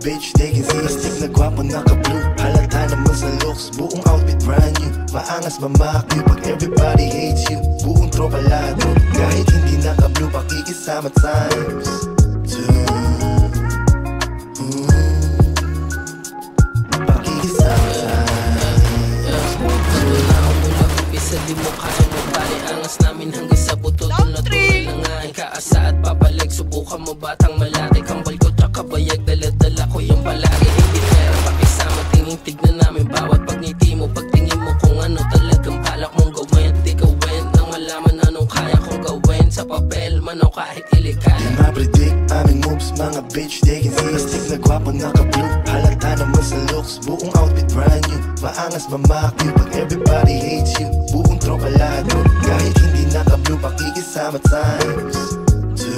bitch, taking stick na gwapo naka-blue. Halata naman sa looks, buong outfit brand new. Maangas mamakyo pag everybody hates you. Buong tropa lado, kahit hindi naka-blue. Pakikisama times 2. Pakikisama times 2. Isa di mo kaya mo bali angas namin hanggang sa buto. Tulad-tulad na nga ikaasa at papalag. Subukan mo batang malaki, kambal ko tsaka bayag. Dala-dala ko yung palagi, hindi pera pakisama. Tingin-tignan namin bawat pagngiti mo. Pagtingin mo kung ano talagang balak mong gawin. Di gawin nang malaman anong kaya kong gawin. Sa papel man o kahit ilikan. Di ma-predict aming moves, mga bitch, taking stick na gwapo naka-blue. Halata naman sa looks, buong outfit brand new. Maangas mamakyo pag everybody hates you. Buong tropa lado, kahit hindi naka-blue. Pakikisama times 2.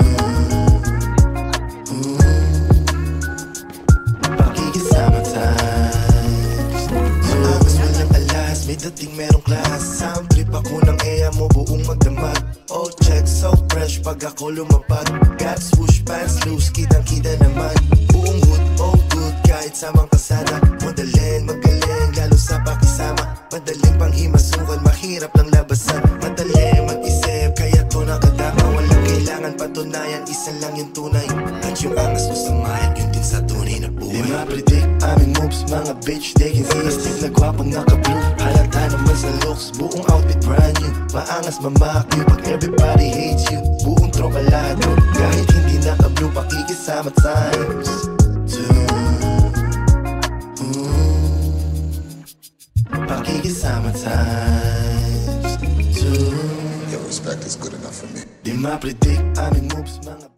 Pakikisama times 2. Maangas walang alas, may dating merong class. Sound trip ako ng eya mo, buong magdamag. Oh check, so fresh pag ako lumapag. Got swoosh pants loose, kitang-kita naman. Buong hood, oh good, kahit samang kasada. Madaling, magaling, lalo sa pakisama. Madaling pang himasukan, mahirap lang labasan. Madaling mag-isip, kaya to nakadama. Walang kailangan patunayan, isa lang yung tunay. At yung angas ko sa mayat, yun din sa tunay na buhay. Di ma-predict aming moves, mga bitch, taking stick na gwapo naka-blue. Halata naman sa looks, buong outfit brand new. Maangas mamakyo pag everybody hates you. Buong tropa lado, kahit hindi naka-blue. Pakikisama times 2. Pakikisama times 2. Your respect is good enough for me. Di ma-predict aming moves, mga